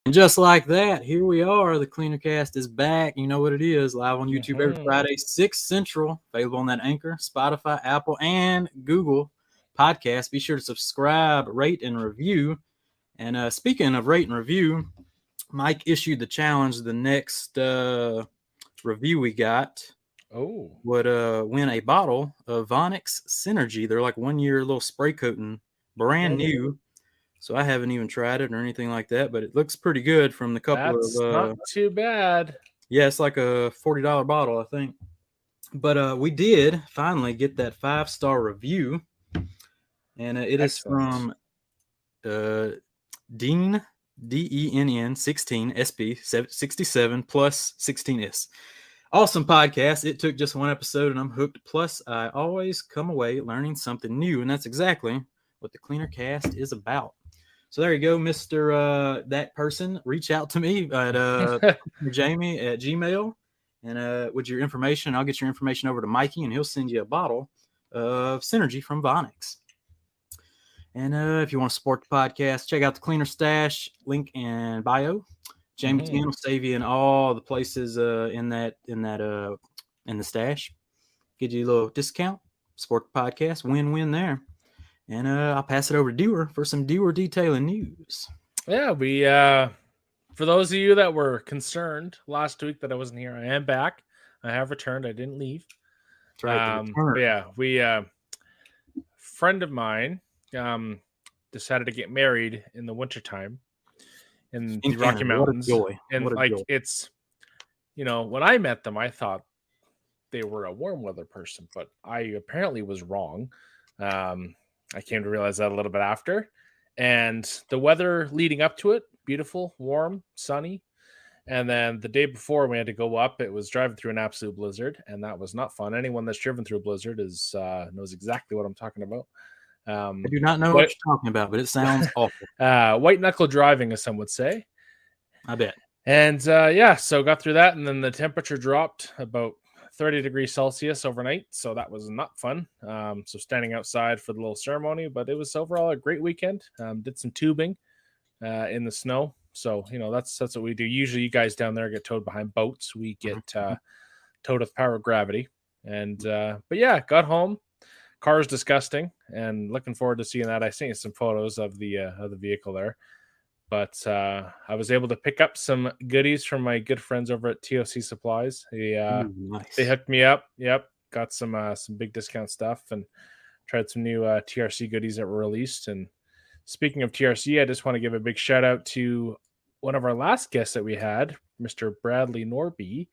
And just like that, here we are. The Cleaner Cast is back. You know what it is. Live on YouTube every Friday, 6 Central. Available on that Anchor, Spotify, Apple, and Google podcast. Be sure to subscribe, rate, and review. And speaking of rate and review, Mike issued the challenge. The next review we got would win a bottle of Vonix Synergy. They're like 1 year little spray coating, brand new. So I haven't even tried it or anything like that, but it looks pretty good from the couple That's of... not too bad. Yeah, it's like a $40 bottle, I think. But we did finally get that 5-star review, and it is from Dean, DENN 16 SP 67 plus 16S. Awesome podcast. It took just one episode and I'm hooked. Plus, I always come away learning something new, and that's exactly what the Cleaner Cast is about. So there you go, Mr. That person. Reach out to me at Jamie at Gmail, and with your information, I'll get your information over to Mikey, and he'll send you a bottle of Synergy from Vonix. And if you want to support the podcast, check out the Cleaner Stash, link in bio. Jamie T will save you in all the places in the stash. Get you a little discount. Support the podcast. Win-win there. And I'll pass it over to Dewar for some Dewar detailing news. Yeah, we for those of you that were concerned last week that I wasn't here, I am back. I have returned. I didn't leave. That's right. We friend of mine decided to get married in the wintertime in the Rocky Mountains. And like joy. It's, when I met them, I thought they were a warm weather person, but I apparently was wrong. I came to realize that a little bit after. And the weather leading up to it, beautiful, warm, sunny. And then the day before we had to go up, it was driving through an absolute blizzard, and that was not fun. Anyone that's driven through a blizzard knows exactly what I'm talking about. I do not know what you're talking about, but it sounds awful. White knuckle driving, as some would say. I bet. And so got through that, and then the temperature dropped about 30 degrees Celsius overnight, so that was not fun. So standing outside for the little ceremony, but it was overall a great weekend. Did some tubing in the snow, so that's what we do. Usually, you guys down there get towed behind boats. We get towed with power of gravity, and but yeah, got home. Car is disgusting, and looking forward to seeing that. I sent you some photos of the vehicle there. But I was able to pick up some goodies from my good friends over at TOC Supplies. Nice. They hooked me up. Yep, got some big discount stuff and tried some new TRC goodies that were released. And speaking of TRC, I just want to give a big shout out to one of our last guests that we had, Mr. Bradley Norby.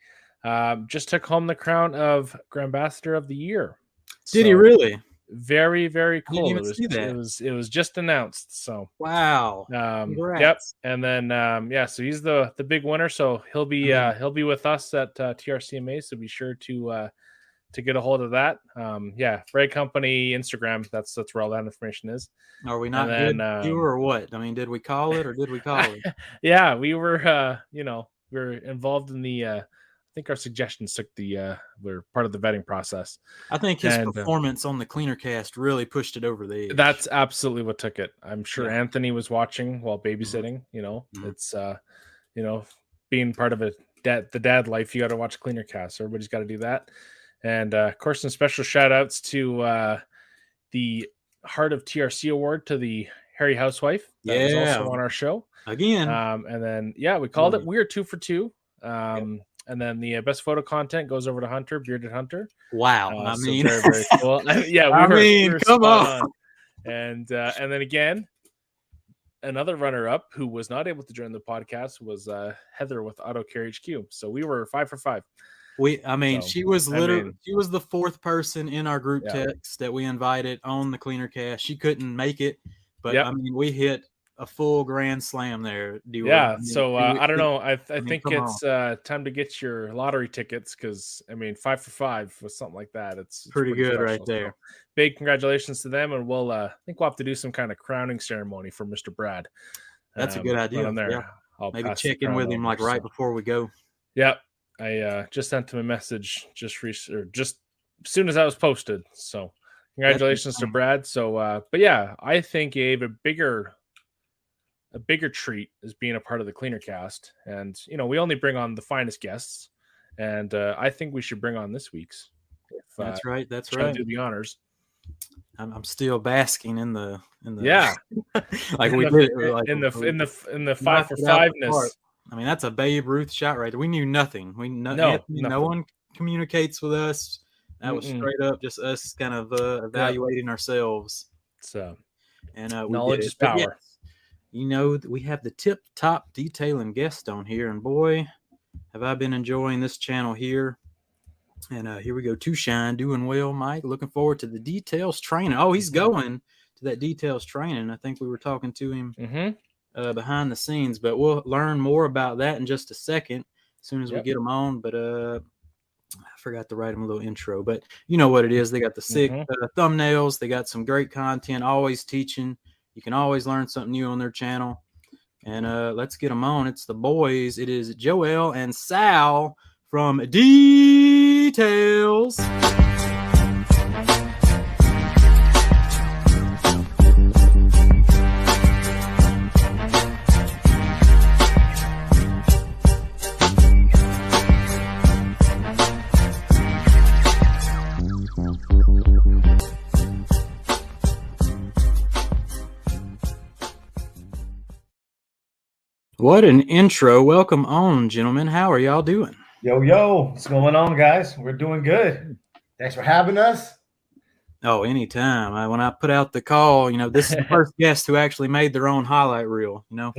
Just took home the crown of Grand Ambassador of the Year. Did he really? Very, very cool. Didn't even see that. It was just announced. So wow. Yep. And then so he's the big winner. So he'll be with us at TRCMA. So be sure to get a hold of that. Brad Company Instagram. That's where all that information is. Are we not good or what? I mean, did we call it or did we call it? Yeah, we were. We were involved in the. I think our suggestions took were part of the vetting process. I think his performance on the Cleaner Cast really pushed it over the edge. That's absolutely what took it. I'm sure Anthony was watching while babysitting. It's being part of the dad life. You got to watch Cleaner Cast. So everybody's got to do that. And of course, some special shout outs to the Heart of TRC Award to the Harry Housewife. That was also on our show again. And then we called it. We were 2 for 2. And then the best photo content goes over to Hunter, Bearded Hunter. Wow. Very, very cool. We were come on. And then again, another runner-up who was not able to join the podcast was Heather with Auto Care HQ. So we were 5 for 5. She was the 4th person in our group text that we invited on the Cleaner Cast. She couldn't make it, but we hit a full grand slam there. I don't know. I think it's time to get your lottery tickets because 5 for 5 was something like that. It's pretty good special. right there. So, big congratulations to them, and we'll I think we'll have to do some kind of crowning ceremony for Mr. Brad. That's a good idea. There. Yeah. I'll maybe check in with him right before we go. Yeah, I just sent him a message just as soon as that was posted. So congratulations to Brad. So, but yeah, I think he gave a bigger a bigger treat is being a part of the Cleaner Cast. And, we only bring on the finest guests. And I think we should bring on this week's. That's right. That's try right. to do the honors. I'm still basking in the like we did in the 5-for-5ness. I mean, that's a Babe Ruth shot right there. We knew nothing. No one communicates with us. That was straight up just us kind of evaluating ourselves. So, and knowledge is power. Yes, we have the tip top detailing guest on here, and boy, have I been enjoying this channel here. And here we go. Shine doing well, Mike. Looking forward to the details training. Oh, he's going to that details training. I think we were talking to him behind the scenes, but we'll learn more about that in just a second as soon as we get him on. But I forgot to write him a little intro, but you know what it is. They got the sick thumbnails. They got some great content, always teaching. You can always learn something new on their channel. And let's get them on. It's the boys. It is Joel and Sal from Details. What an intro. Welcome on, gentlemen. How are y'all doing? Yo, what's going on, guys? We're doing good. Thanks for having us. Oh, anytime. When I put out the call, this is the first guest who actually made their own highlight reel, So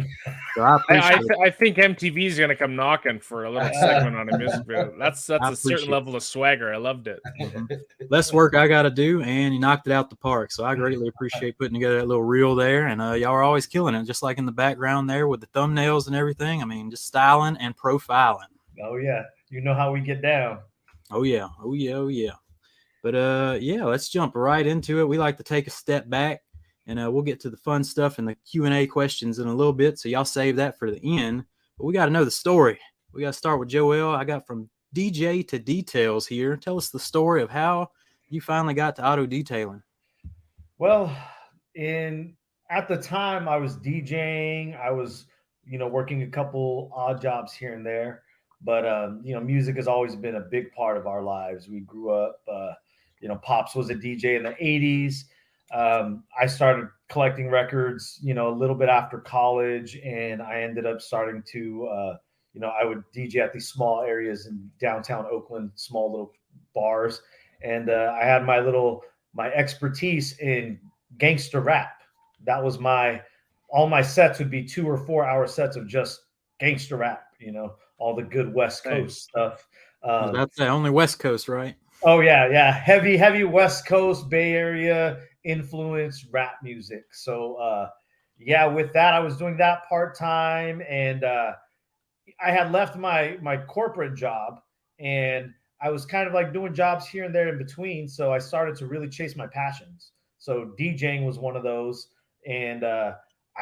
I think MTV is going to come knocking for a little segment on a music video. That's a certain level of swagger. I loved it. Less work I got to do, and you knocked it out the park. So I greatly appreciate putting together that little reel there. And y'all are always killing it, just like in the background there with the thumbnails and everything. I mean, just styling and profiling. Oh, yeah. You know how we get down. Oh, yeah. But, let's jump right into it. We like to take a step back, and we'll get to the fun stuff and the Q&A questions in a little bit, so y'all save that for the end. But we got to know the story. We got to start with Joel. I got from DJ to Details here. Tell us the story of how you finally got to auto detailing. Well, at the time I was DJing. I was, working a couple odd jobs here and there. But, music has always been a big part of our lives. We grew up, Pops was a DJ in the 80s. I started collecting records, a little bit after college, and I ended up starting to, I would DJ at these small areas in downtown Oakland, small little bars. And I had my expertise in gangster rap. That was all my sets would be 2 or 4 hour sets of just gangster rap, all the good West Coast stuff. That's the only West Coast, right? Oh, yeah. Heavy West Coast, Bay Area influence rap music. So, with that, I was doing that part-time, and I had left my corporate job, and I was kind of like doing jobs here and there in between. So I started to really chase my passions. So DJing was one of those, and I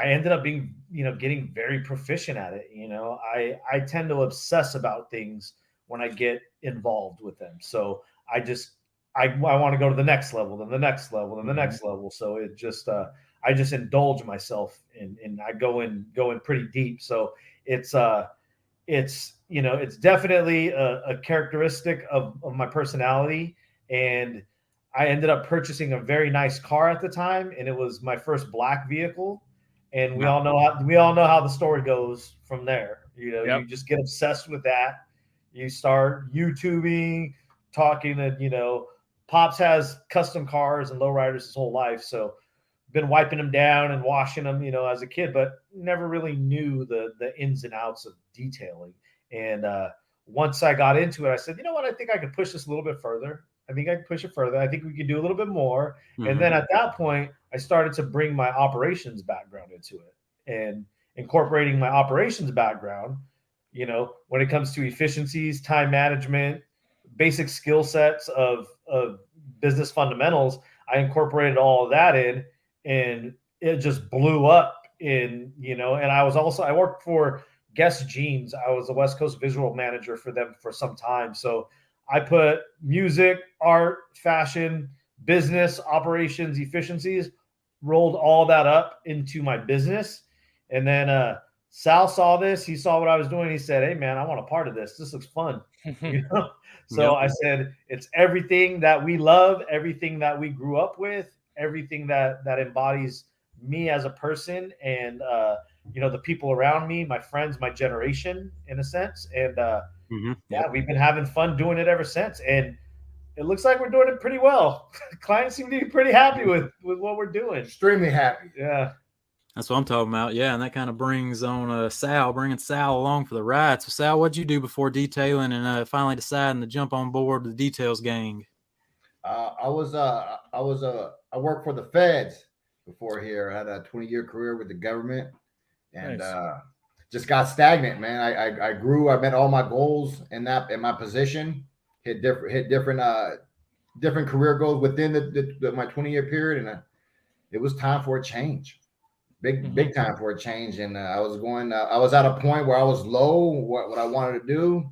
ended up being, getting very proficient at it. I tend to obsess about things when I get involved with them. So I want to go to the next level, then the next level, then the next level. So it just, I just indulge myself and I go in pretty deep. So it's definitely a characteristic of my personality. And I ended up purchasing a very nice car at the time, and it was my first black vehicle. And we all know how the story goes from there. You just get obsessed with that. You start YouTubing, talking to, Pops has custom cars and lowriders his whole life. So been wiping them down and washing them, as a kid, but never really knew the ins and outs of detailing. And once I got into it, I said, you know what? I think I could push this a little bit further. I think I can push it further. I think we could do a little bit more. Mm-hmm. And then at that point, I started to bring my operations background into it, and incorporating my operations background, when it comes to efficiencies, time management, basic skill sets of business fundamentals, I incorporated all of that in, and it just blew up and I worked for Guess Jeans. I was a West Coast visual manager for them for some time. So I put music, art, fashion, business, operations, efficiencies, rolled all that up into my business. And then Sal saw this. He saw what I was doing. He said, "Hey, man, I want a part of this. This looks fun." So I said, "It's everything that we love, everything that we grew up with, everything that embodies me as a person, and the people around me, my friends, my generation, in a sense." And we've been having fun doing it ever since. And it looks like we're doing it pretty well. Clients seem to be pretty happy with what we're doing. Extremely happy. Yeah. That's what I'm talking about. Yeah, and that kind of brings on bringing Sal along for the ride. So, Sal, what'd you do before detailing and finally deciding to jump on board with the details gang? I worked for the feds before here. I had a 20-year career with the government, and just got stagnant, man. I grew. I met all my goals in my position. Hit different career goals within my 20-year period, and it was time for a change. Big time for a change. And I was at a point where I was low, what I wanted to do.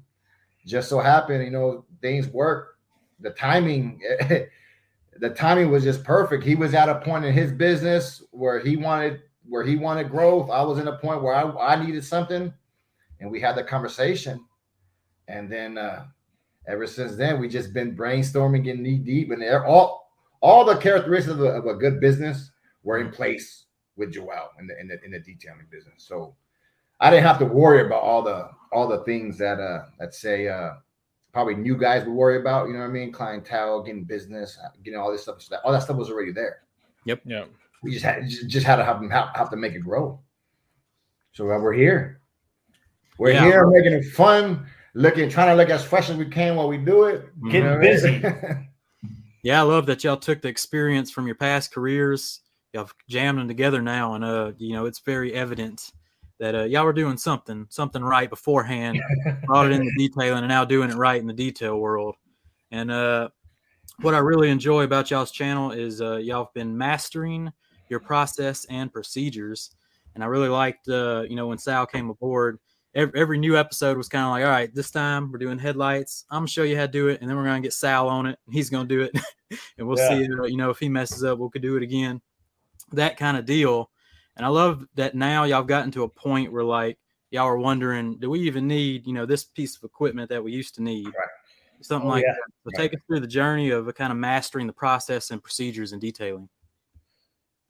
Just so happened, things worked. The timing was just perfect. He was at a point in his business where he wanted growth. I was in a point where I needed something, and we had the conversation. And then ever since then, we just been brainstorming, getting knee deep, and all the characteristics of a good business were in place with Joel in the detailing business. So I didn't have to worry about all the things that let's say probably new guys would worry about. You know what I mean? Clientele, getting business, getting all this stuff. All that stuff was already there. Yep. Yeah. We just had to have to make it grow. So we're here. We're here making it fun, trying to look as fresh as we can while we do it. Getting busy. Yeah, I love that y'all took the experience from your past careers. Y'all jammed them together now, and it's very evident that y'all were doing something right beforehand, brought it in the detailing, and now doing it right in the detail world. And what I really enjoy about y'all's channel is y'all have been mastering your process and procedures. And I really liked, when Sal came aboard, every new episode was kind of like, all right, this time we're doing headlights. I'm going to show you how to do it, and then we're going to get Sal on it. And he's going to do it, and we'll see, if he messes up, we could do it again. That kind of deal. And I love that now y'all have gotten to a point where like y'all are wondering, do we even need, this piece of equipment that we used to need? Right. Something like that. So take us through the journey of kind of mastering the process and procedures and detailing.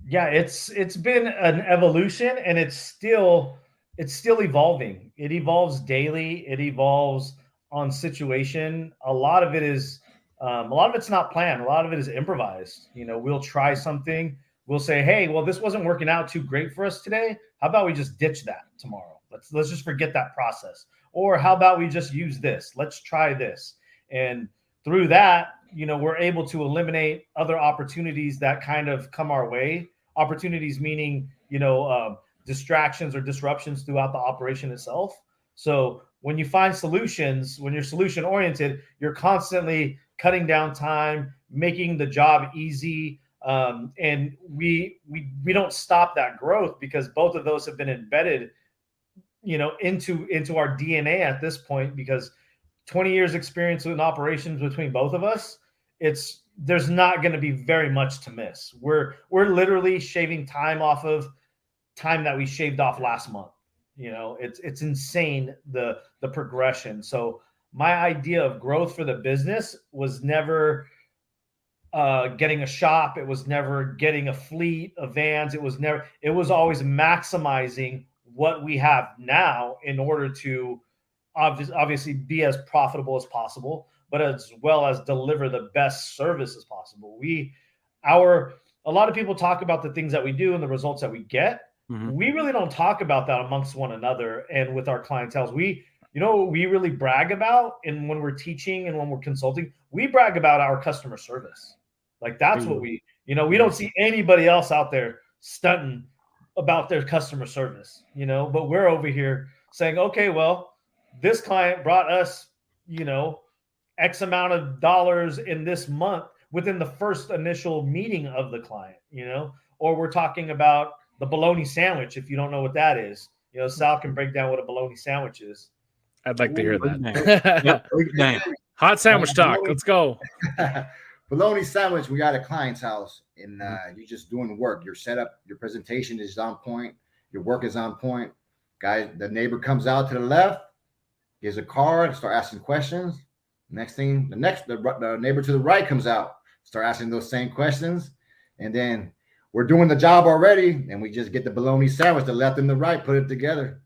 Yeah, it's been an evolution, and it's still evolving. It evolves daily. It evolves on situation. A lot of it's not planned. A lot of it is improvised. We'll try something. We'll say, hey, well, this wasn't working out too great for us today. How about we just ditch that tomorrow? Let's just forget that process. Or how about we just use this? Let's try this. And through that, we're able to eliminate other opportunities that kind of come our way. Opportunities meaning, distractions or disruptions throughout the operation itself. So when you find solutions, when you're solution oriented, you're constantly cutting down time, making the job easy. And we don't stop that growth because both of those have been embedded, into our DNA at this point, because 20 years experience in operations between both of us, there's not going to be very much to miss. We're literally shaving time off of time that we shaved off last month. It's insane, the progression. So my idea of growth for the business was never getting a shop. It was never getting a fleet of vans. It was always maximizing what we have now in order to obviously be as profitable as possible, but as well as deliver the best service as possible. A lot of people talk about the things that we do and the results that we get. Mm-hmm. We really don't talk about that amongst one another and with our clientele. We really brag about, and when we're teaching and when we're consulting, we brag about our customer service. Like that's what we don't see anybody else out there stunting about their customer service, but we're over here saying, okay, well, this client brought us, X amount of dollars in this month within the first initial meeting of the client, or we're talking about the bologna sandwich. If you don't know what that is, Sal can break down what a bologna sandwich is. I'd like to hear that. Hot sandwich talk. Let's go. Bologna sandwich. We got a client's house, and you're just doing the work. Your setup, your presentation is on point. Your work is on point. Guy, the neighbor comes out to the left, gives a card, start asking questions. Next thing, the neighbor to the right comes out, start asking those same questions. And then we're doing the job already, and we just get the bologna sandwich, the left and the right, put it together.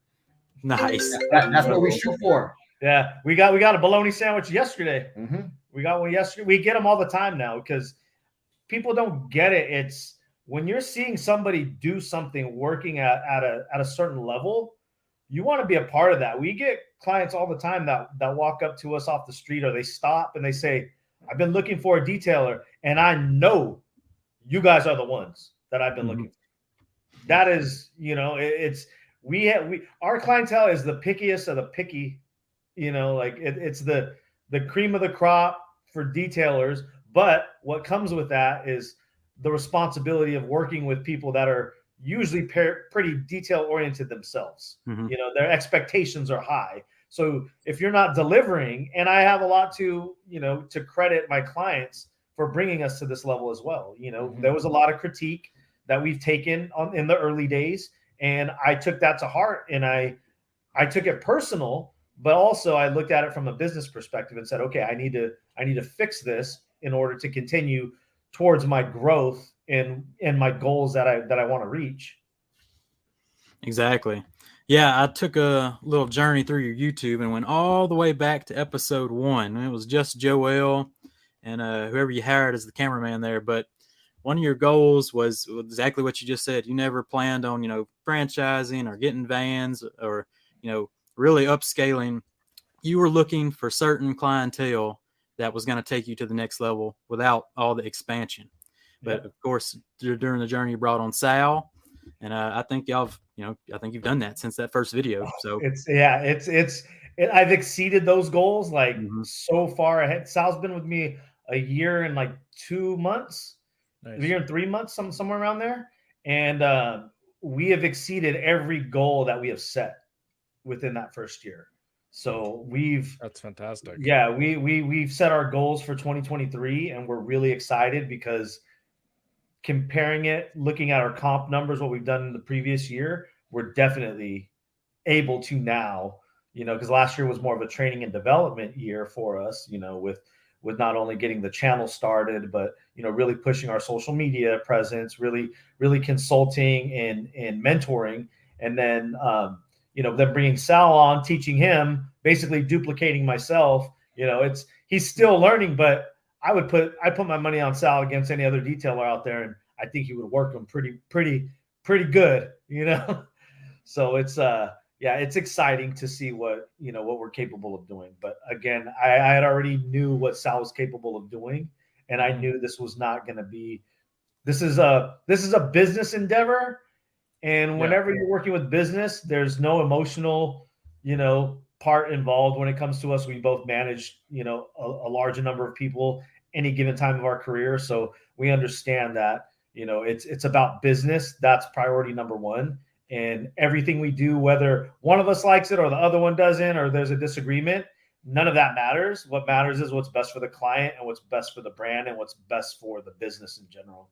Nice. That's what we shoot for. Yeah, we got a bologna sandwich yesterday. Mm-hmm. We got one yesterday. We get them all the time now because people don't get it. It's when you're seeing somebody do something working at a certain level, you want to be a part of that. We get clients all the time that walk up to us off the street, or they stop and they say, I've been looking for a detailer, and I know you guys are the ones that I've been looking for. That is, our clientele is the pickiest of the picky, it's the cream of the crop for detailers. But what comes with that is the responsibility of working with people that are usually pretty detail oriented themselves. Mm-hmm. Their expectations are high. So if you're not delivering, and I have a lot to credit my clients for bringing us to this level as well. There was a lot of critique that we've taken in the early days, and I took that to heart, and I took it personal, but also I looked at it from a business perspective and said, okay, I need to fix this in order to continue towards my growth and my goals that I want to reach. Exactly. Yeah, I took a little journey through your YouTube and went all the way back to episode 1. It was just Joel and whoever you hired as the cameraman there. But one of your goals was exactly what you just said. You never planned on, franchising or getting vans or, really upscaling. You were looking for certain clientele that was going to take you to the next level without all the expansion. But of course, during the journey, you brought on Sal, and I think you've done that since that first video. So I've exceeded those goals so far ahead. Sal's been with me a year and 2 months, Nice. a year and 3 months, somewhere around there, and we have exceeded every goal that we have set within that first year. So that's fantastic. Yeah, we've set our goals for 2023, and we're really excited because comparing it, looking at our comp numbers, what we've done in the previous year, we're definitely able to now, because last year was more of a training and development year for us, with not only getting the channel started, but, really pushing our social media presence, really, really consulting and mentoring. And then, then bringing Sal on, teaching him, basically duplicating myself. He's still learning, but I put my money on Sal against any other detailer out there, and I think he would work them pretty good, So it's exciting to see what we're capable of doing. But again, I had already knew what Sal was capable of doing, and I knew this was not going to be. This is a business endeavor, and whenever you're working with business, there's no emotional, part involved when it comes to us. We both manage, a large number of people any given time of our career. So we understand that, it's about business. That's priority number one. And everything we do, whether one of us likes it or the other one doesn't, or there's a disagreement, none of that matters. What matters is what's best for the client and what's best for the brand and what's best for the business in general.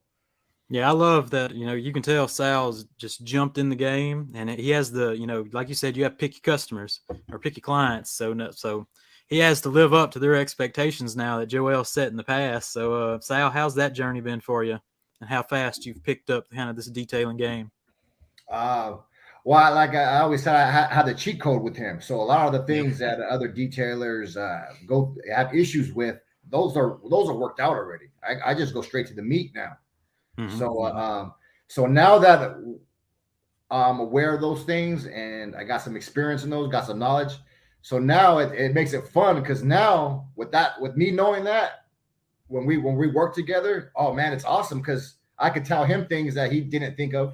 Yeah, I love that. You can tell Sal's just jumped in the game, and he has the, like you said, you have picky customers or picky clients. So he has to live up to their expectations now that Joel set in the past. So, Sal, how's that journey been for you, and how fast you've picked up kind of this detailing game? Well, like I always said, I had the cheat code with him. So a lot of the things that other detailers have issues with, those are worked out already. I just go straight to the meat now. Mm-hmm. So now that I'm aware of those things and I got some experience in those, got some knowledge. So now it makes it fun because now with me knowing that when we work together, oh man, it's awesome because I could tell him things that he didn't think of,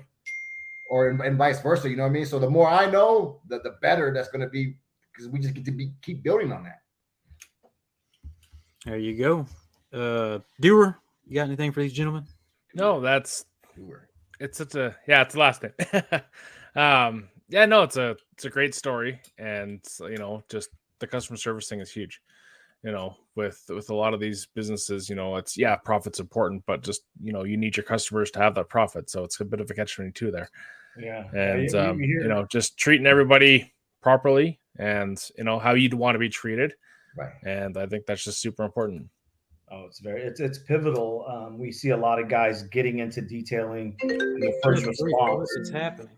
and vice versa. You know what I mean? So the more I know, the better that's going to be because we just get to keep building on that. There you go. Dewar, you got anything for these gentlemen? No, it's the last name. It's a great story, and just the customer service thing is huge. With a lot of these businesses, it's profit's important, but just you need your customers to have that profit, so it's a bit of a catch-22 there. Yeah. And You hear- just treating everybody properly, and how you'd want to be treated. Right. And I think that's just super important. Oh, it's pivotal. We see a lot of guys getting into detailing their first response. It's happening.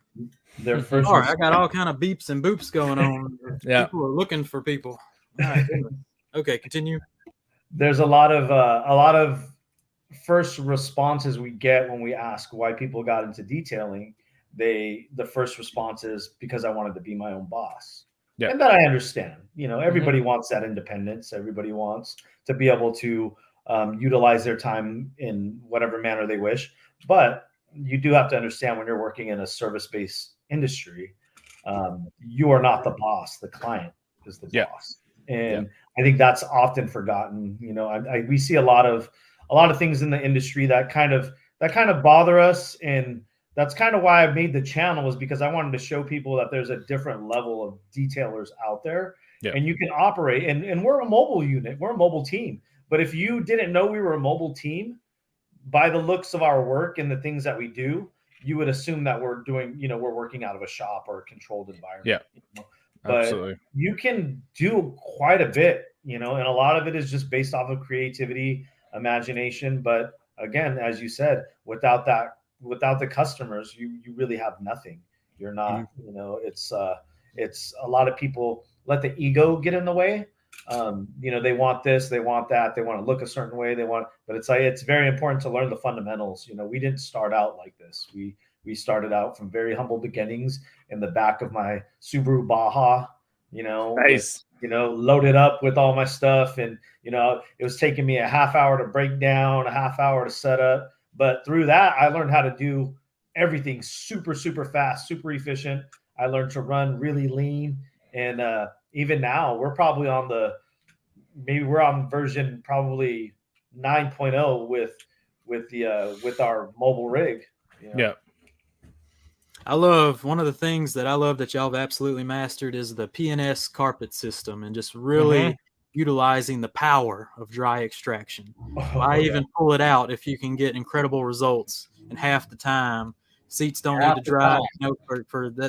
Their first All right, I got all kind of beeps and boops going on. Yeah. People are looking for people. My goodness. Okay, continue. There's a lot of first responses we get when we ask why people got into detailing. The first response is because I wanted to be my own boss. Yeah. And that I understand. Everybody wants that independence. Everybody wants to be able to utilize their time in whatever manner they wish. But you do have to understand, when you're working in a service-based industry, you are not the boss. The client is the boss. And I think that's often forgotten. We see a lot of things in the industry that kind of bother us, and that's kind of why I made the channel, was because I wanted to show people that there's a different level of detailers out there, and you can operate. And we're a mobile unit, we're a mobile team. But if you didn't know we were a mobile team, by the looks of our work and the things that we do, you would assume that we're doing, we're working out of a shop or a controlled environment. Yeah, but absolutely. You can do quite a bit, and a lot of it is just based off of creativity, imagination. But again, as you said, without the customers, you really have nothing. You're not, it's a lot of people let the ego get in the way. They want this, they want that, they want to look a certain way, but it's very important to learn the fundamentals. We didn't start out like this. We started out from very humble beginnings in the back of my Subaru Baja, Nice. Loaded up with all my stuff. And, it was taking me a half hour to break down, a half hour to set up. But through that, I learned how to do everything super, super fast, super efficient. I learned to run really lean. And even now, we're probably on version probably 9.0 with our mobile rig. Yeah. I love, one of the things that I love that y'all have absolutely mastered is the PNS carpet system, and just really utilizing the power of dry extraction. Why even pull it out if you can get incredible results in half the time? Seats don't need to dry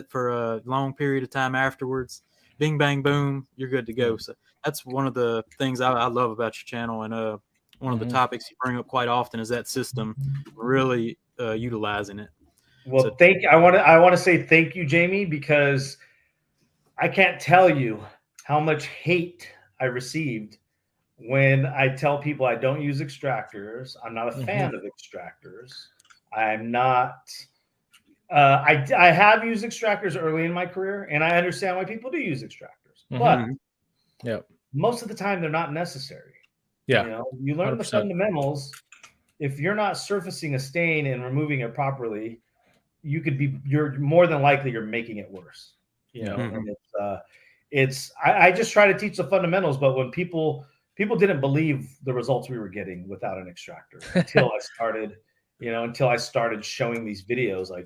for a long period of time afterwards. Bing, bang, boom, you're good to go. So that's one of the things I love about your channel. And one of the topics you bring up quite often is that system, really utilizing it. Well, I want to say thank you, Jamie, because I can't tell you how much hate I received when I tell people I don't use extractors. I'm not a fan of extractors. I'm not. I have used extractors early in my career, and I understand why people do use extractors. But most of the time, they're not necessary. Yeah, you learn 100%. the fundamentals. If you're not surfacing a stain and removing it properly, you're more than likely you're making it worse. And I just try to teach the fundamentals. But when people didn't believe the results we were getting without an extractor until I started showing these videos, I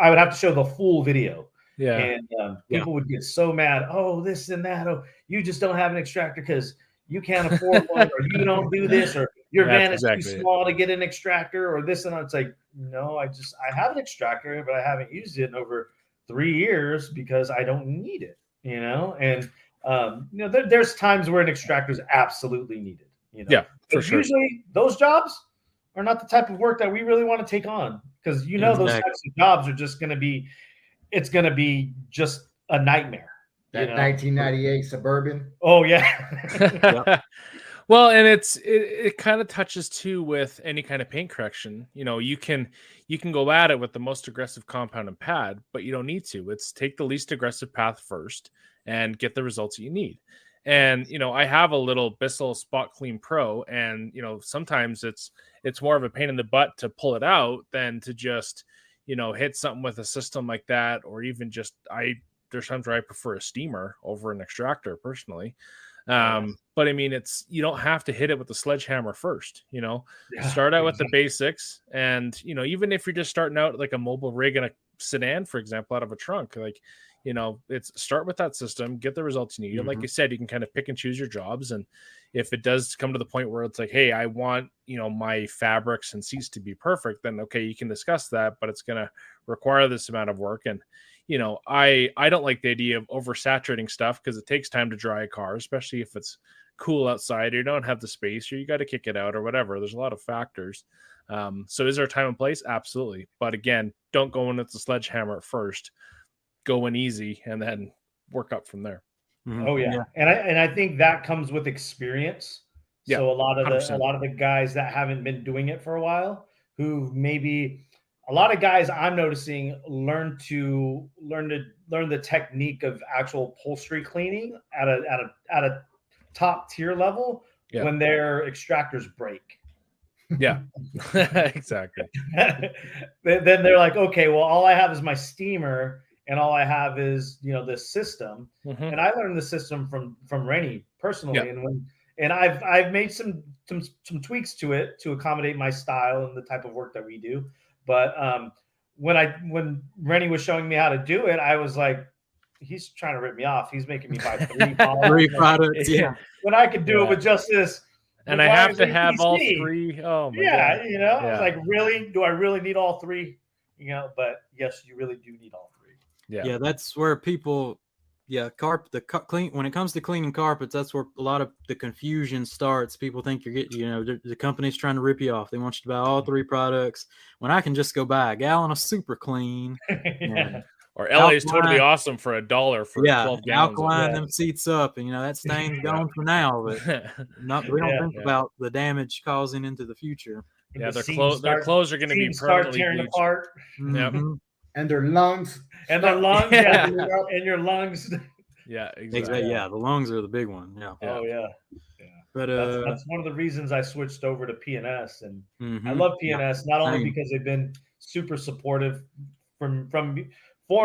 would have to show the full video. Yeah. And people would get so mad. Oh, this and that. Oh, you just don't have an extractor because you can't afford one, or you don't do this, or your van is too small to get an extractor, or this and that. It's like, no, I have an extractor, but I haven't used it in over 3 years because I don't need it, And there's times where an extractor is absolutely needed, Yeah, for sure. Usually those jobs are not the type of work that we really want to take on, because those types of jobs are just going to be, it's going to be just a nightmare. That 1998 Suburban. Oh yeah. Well, and it kind of touches too with any kind of paint correction. You can go at it with the most aggressive compound and pad, but you don't need to. It's take the least aggressive path first and get the results that you need. And I have a little Bissell Spot Clean Pro, and sometimes it's more of a pain in the butt to pull it out than to just hit something with a system like that, or even just there's times where I prefer a steamer over an extractor personally. But I mean, you don't have to hit it with the sledgehammer first, start out with the basics. And, even if you're just starting out like a mobile rig in a sedan, for example, out of a trunk, it's start with that system, get the results you need. And like you said, you can kind of pick and choose your jobs. And if it does come to the point where it's like, hey, I want, my fabrics and seats to be perfect, then okay, you can discuss that, but it's going to require this amount of work. And, I don't like the idea of oversaturating stuff because it takes time to dry a car, especially if it's cool outside, or you don't have the space, or you got to kick it out or whatever. There's a lot of factors. So is there a time and place? Absolutely. But again, don't go in with the sledgehammer at first. Go in easy and then work up from there. Oh yeah. And I think that comes with experience. Yeah, so a lot of 100%. the guys that haven't been doing it for a while, who maybe a lot of guys I'm noticing learn the technique of actual upholstery cleaning at a top tier level when their extractors break. Yeah, exactly. Then they're like, okay, well, all I have is my steamer, and all I have is this system. And I learned the system from Rennie personally, and I've made some tweaks to it to accommodate my style and the type of work that we do. But when Rennie was showing me how to do it, I was like, he's trying to rip me off. He's making me buy three products. Yeah, when I could do it with just this. And I have to have all three. Oh my God. I was like, really? Do I really need all three? But yes, you really do need all three. Yeah, that's where people, clean. When it comes to cleaning carpets, that's where a lot of the confusion starts. People think you're getting, the company's trying to rip you off. They want you to buy all three products when I can just go buy a gallon of Super Clean. Or LA is totally awesome for $1 for 12 gallons. Alkaline them seats up, and that stain's gone for now, but we don't think about the damage causing into the future. Yeah, their clothes are going to be permanently tearing apart. And their lungs. And your lungs. Yeah, exactly. Yeah, the lungs are the big one. Yeah. Oh yeah. But that's one of the reasons I switched over to PNS, and I love PNS not only because they've been super supportive for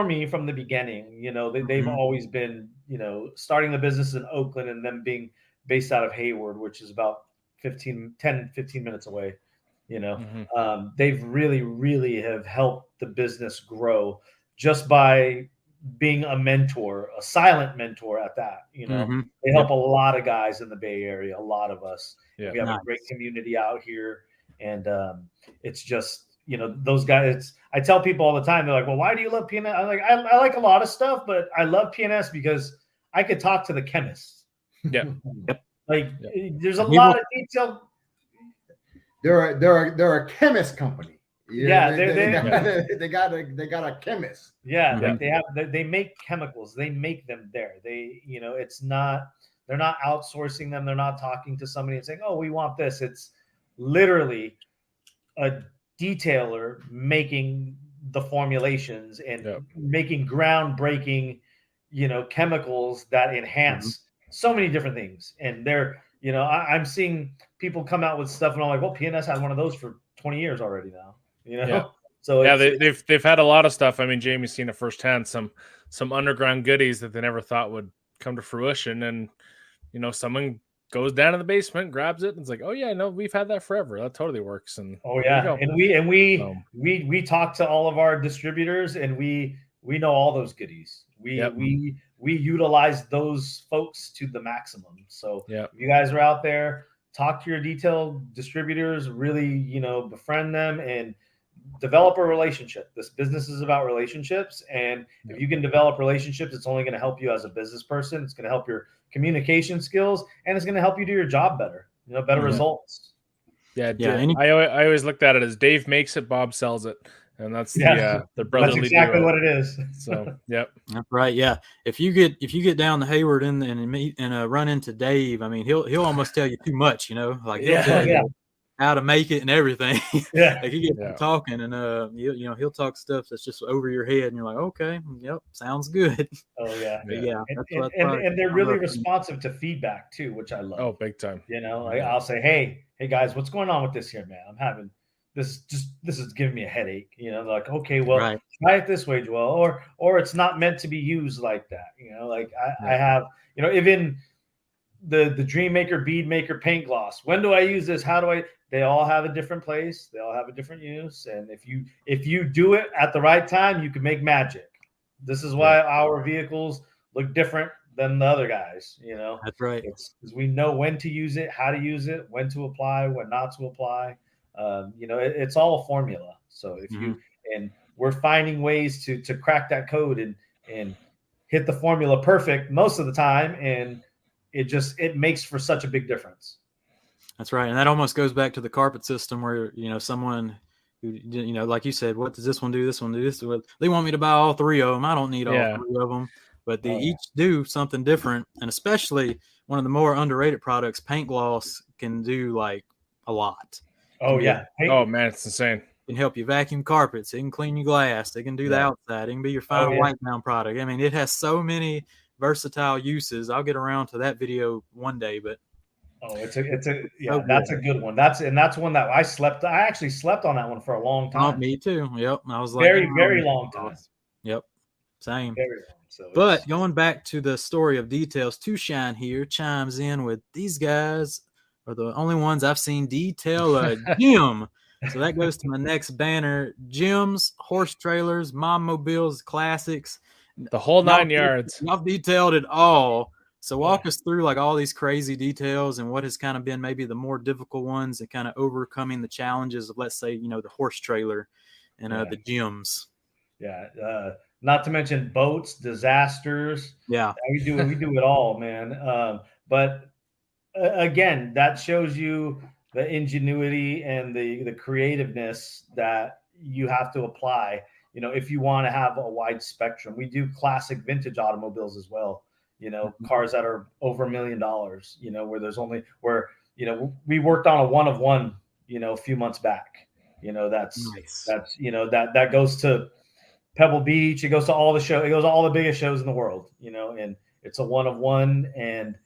me from the beginning. They've always been, starting the business in Oakland and then being based out of Hayward, which is about 15 minutes away. They've really, really have helped the business grow just by being a mentor, a silent mentor at that. They help a lot of guys in the Bay Area, a lot of us. We have a great community out here, and it's just, those guys. I tell people all the time, they're like, well, why do you love PNS? I'm like, I like a lot of stuff, but I love PNS because I could talk to the chemists. Yeah. There's a lot of detail. They're a chemist company. They got a chemist. They make chemicals. They make them there. It's not, they're not outsourcing them. They're not talking to somebody and saying, oh, we want this. It's literally a detailer making the formulations and making groundbreaking, chemicals that enhance so many different things. And they're, I'm seeing people come out with stuff and I'm like, well, PNS had one of those for 20 years already now, So they've had a lot of stuff. I mean, Jamie's seen it firsthand, some underground goodies that they never thought would come to fruition. And, someone goes down in the basement, grabs it, and it's like, oh yeah, no, we've had that forever. That totally works. And we talk to all of our distributors, and we know all those goodies. We utilize those folks to the maximum. So if you guys are out there, talk to your detail distributors, really, befriend them and develop a relationship. This business is about relationships. And if you can develop relationships, it's only going to help you as a business person. It's going to help your communication skills, and it's going to help you do your job better, better results. Yeah. I always looked at it as Dave makes it, Bob sells it. And that's the brotherly. That's exactly duo. what it is. So, yep. Right. Yeah. If you get down to Hayward and meet and run into Dave, I mean, he'll almost tell you too much, like he'll tell you how to make it and everything. Like you get talking and he'll talk stuff that's just over your head and you're like, okay, yep, sounds good. Oh yeah. And they're really responsive to feedback too, which I love. Oh, big time. I'll say, hey guys, what's going on with this here, man? I'm having this is giving me a headache. Like, okay, well, try it this way, Joel, or it's not meant to be used like that. I have, even the Dream Maker, Bead Maker, paint gloss. When do I use this? How do I? They all have a different place. They all have a different use. And if you do it at the right time, you can make magic. This is why our vehicles look different than the other guys. You know, That's right. It's because we know when to use it, how to use it, when to apply, when not to apply. You know, it's all a formula. So if you and we're finding ways to crack that code and hit the formula perfect most of the time, and it makes for such a big difference. That's right, and that almost goes back to the carpet system where someone who like you said, what does this one do? This one do this? They want me to buy all three of them. I don't need all three of them, but they each do something different, and especially one of the more underrated products, paint gloss, can do like a lot. Oh yeah, oh man, it's insane. It can help you vacuum carpets. It can clean your glass. It can do the outside. It can be your final wipe down product. I mean, it has so many versatile uses. I'll get around to that video one day, but that's a good one. That's one that I actually slept on that one for a long time. Oh, me too. Yep. I was like very long time. Yep. Same. Very long. So but going back to the story of details, Two Shine here chimes in with these guys are the only ones I've seen detail a gym. So that goes to my next banner: gyms, horse trailers, mom mobiles, classics, the whole 9 yards. Y'all detailed it all. So walk us through like all these crazy details and what has kind of been maybe the more difficult ones and kind of overcoming the challenges of, let's say, the horse trailer and the gyms. Yeah. Not to mention boats, disasters. Yeah. We do it all, man. But again, that shows you the ingenuity and the creativeness that you have to apply, if you want to have a wide spectrum. We do classic vintage automobiles as well. Cars that are over $1 million, where we worked on a one of one, a few months back. That's nice. That goes to Pebble Beach. It goes to all the show. It goes to all the biggest shows in the world, and it's a one of one. And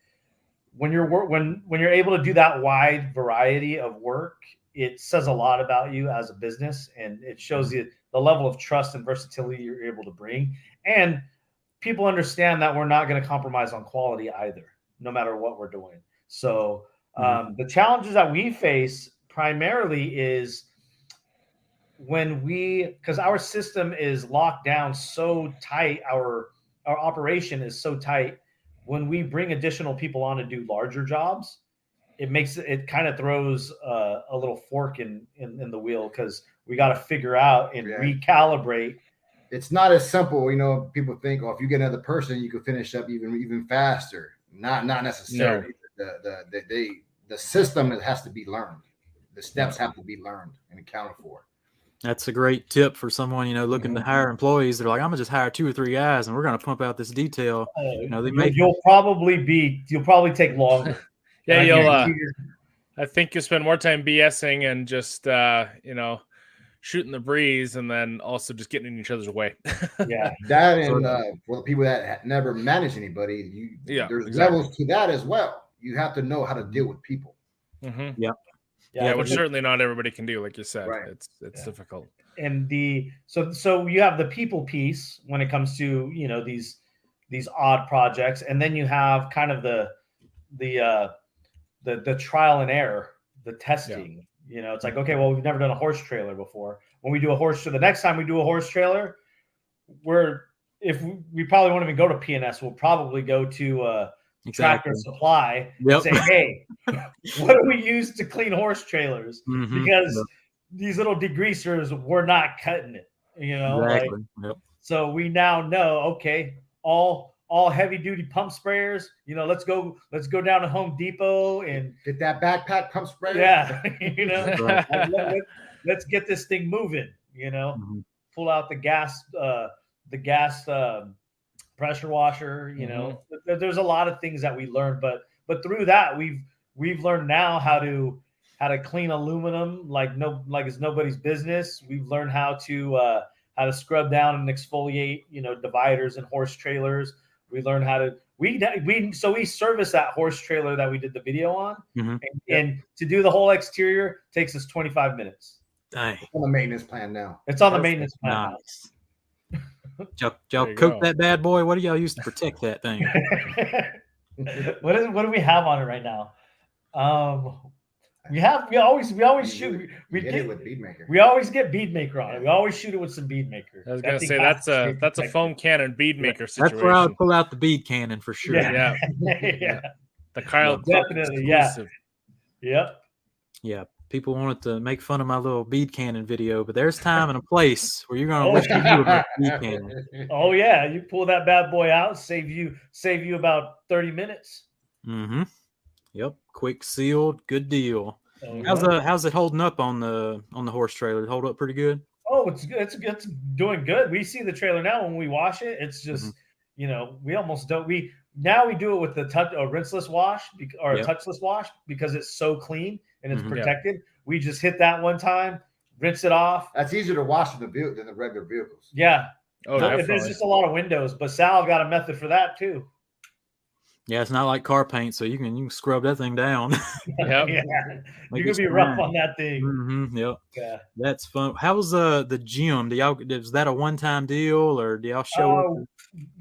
when you're able to do that wide variety of work, it says a lot about you as a business, and it shows you the level of trust and versatility you're able to bring. And people understand that we're not going to compromise on quality either, no matter what we're doing. So the challenges that we face primarily is because our system is locked down so tight, our operation is so tight. When we bring additional people on to do larger jobs, it kind of throws a little fork in the wheel, because we got to figure out and recalibrate. It's not as simple, people think, if you get another person, you can finish up even faster. Not necessarily. No. The system has to be learned. The steps have to be learned and accounted for. That's a great tip for someone, looking to hire employees. They're like, I'm gonna just hire 2 or 3 guys and we're gonna pump out this detail. You'll probably take longer. I think you'll spend more time BSing and just shooting the breeze, and then also just getting in each other's way. That and for the people that never manage anybody, there's levels to that as well. You have to know how to deal with people. Mm-hmm. Which certainly not everybody can do, like you said. Right. It's difficult. And so you have the people piece when it comes to these odd projects, and then you have kind of the trial and error, the testing. It's like, okay, well, we've never done a horse trailer before. When we do the next time we do a horse trailer, we probably won't even go to P&S. We'll probably go to Tractor Supply and say, hey, what do we use to clean horse trailers? Because these little degreasers, we're not cutting it, Exactly. So we now know, okay, all heavy duty pump sprayers, let's go down to Home Depot and get that backpack pump sprayer. Yeah. Let's get this thing moving, pull out the gas pressure washer, there's a lot of things that we learned, but through that we've learned now how to clean aluminum like it's nobody's business. We've learned how to scrub down and exfoliate, dividers and horse trailers. We learned how to we service that horse trailer that we did the video on, and to do the whole exterior takes us 25 minutes. Dang. It's on the maintenance plan now. It's on the maintenance plan. Nice. Y'all cook that bad boy? What do y'all use to protect that thing? What do we have on it right now? We always shoot. We hit it with bead maker. We always get bead maker on it. We always shoot it with some bead maker. I was gonna say that's a foam cannon bead maker situation. That's where I would pull out the bead cannon for sure. Yeah. The Kyle definitely. Exclusive. Yeah. People wanted to make fun of my little bead cannon video, but there's time and a place where you're gonna wish you knew about bead cannon. Oh yeah, you pull that bad boy out, save you about 30 minutes. Mm-hmm. Yep. Quick sealed, good deal. Oh, How's it holding up on the horse trailer? Hold up pretty good? Oh, it's good. It's doing good. We see the trailer now when we wash it. It's just we almost don't. We do it with the rinseless wash or touchless wash because it's so clean and it's protected. We just hit that one time, rinse it off. That's easier to wash than the regular vehicles. Yeah. Oh, there's just a lot of windows, but Sal got a method for that too. Yeah, it's not like car paint, so you can scrub that thing down. Yep. You can be rough on that thing. Mm-hmm, yep. Yeah. That's fun. How was the gym? Was that a one-time deal, or do y'all show up?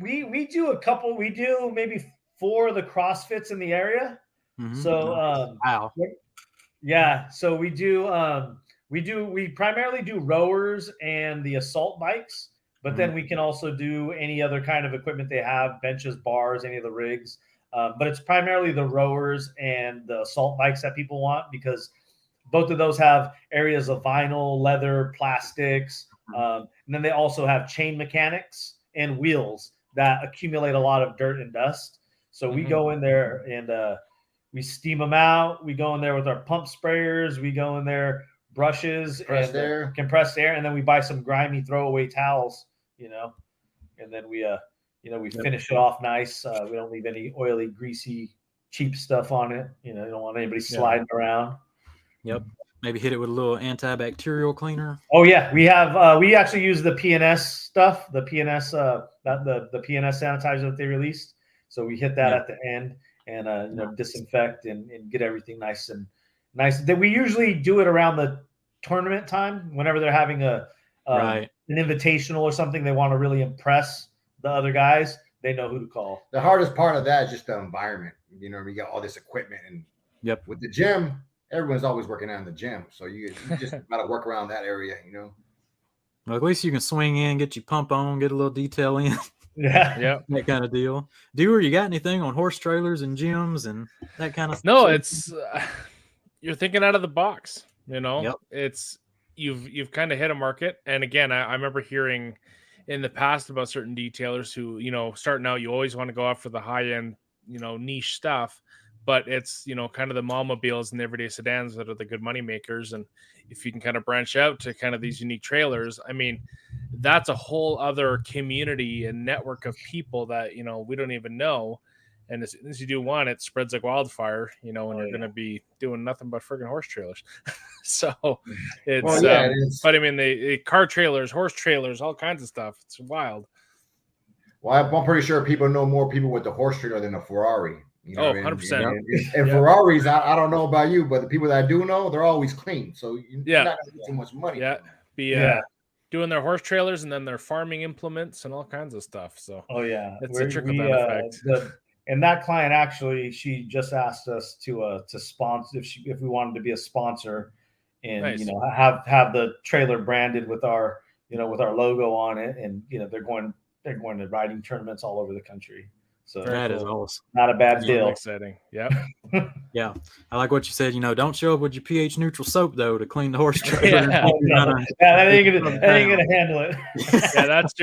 We do a couple. We do maybe 4 of the CrossFits in the area. Mm-hmm. So wow. Yeah. So we do. We primarily do rowers and the assault bikes, but then we can also do any other kind of equipment they have: benches, bars, any of the rigs. But it's primarily the rowers and the assault bikes that people want because both of those have areas of vinyl, leather, plastics. And then they also have chain mechanics and wheels that accumulate a lot of dirt and dust. So we go in there and we steam them out. We go in there with our pump sprayers. We go in there, brushes, compressed air. And then we buy some grimy throwaway towels, and then we finish it off nice. We don't leave any oily, greasy, cheap stuff on it. You don't want anybody sliding around. Yep. Maybe hit it with a little antibacterial cleaner. Oh yeah, we have. We actually use the PNS stuff, the PNS, the PNS sanitizer that they released. So we hit that at the end and disinfect and get everything nice and nice. That we usually do it around the tournament time, whenever they're having an invitational or something. They want to really impress the other guys. They know who to call. The hardest part of that is just the environment. We got all this equipment, and with the gym, everyone's always working out in the gym. So you just got to work around that area, Well, at least you can swing in, get your pump on, get a little detail in. Yeah. That kind of deal. Dewar, you got anything on horse trailers and gyms and that kind of stuff? No, it's you're thinking out of the box. It's you've kind of hit a market. And again, I remember hearing in the past about certain detailers who, starting out, you always want to go after the high end, niche stuff, but it's, kind of the mall-mobiles and the everyday sedans that are the good money makers. And if you can kind of branch out to kind of these unique trailers, I mean, that's a whole other community and network of people that, we don't even know. And as soon as you do one, it spreads like wildfire, and you're going to be doing nothing but friggin' horse trailers. So it's, but I mean, the car trailers, horse trailers, all kinds of stuff. It's wild. Well, I'm pretty sure people know more people with the horse trailer than a Ferrari. 100%. And Ferraris, I don't know about you, but the people that I do know, they're always clean. So you're not going to get too much money. Doing their horse trailers and then their farming implements and all kinds of stuff. So it's a trickle-down effect. And that client actually, she just asked us to sponsor if we wanted to be a sponsor, and have the trailer branded with our logo on it, and they're going to riding tournaments all over the country. So that is awesome. Not a bad deal. Exciting. Yep. Yeah. I like what you said. Don't show up with your pH neutral soap though to clean the horse trailer. That ain't gonna handle it. That's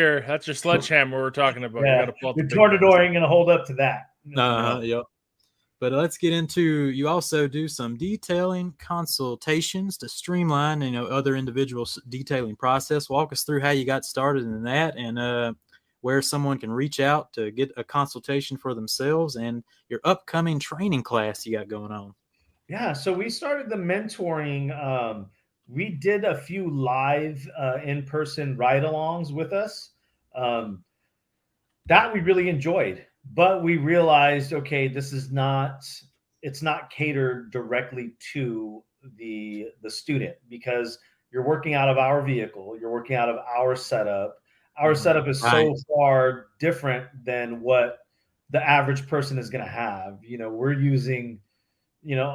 your sledgehammer we're talking about. Yeah. You gotta pull the Tornador ain't gonna hold up to that. Yep. But let's get into, you also do some detailing consultations to streamline, other individuals' detailing process. Walk us through how you got started in that, and where someone can reach out to get a consultation for themselves, and your upcoming training class you got going on. Yeah. So we started the mentoring. We did a few live in-person ride-alongs with us that we really enjoyed. But we realized, okay, it's not catered directly to the student, because you're working out of our vehicle, you're working out of our setup. Our setup is so far different than what the average person is going to have. We're using,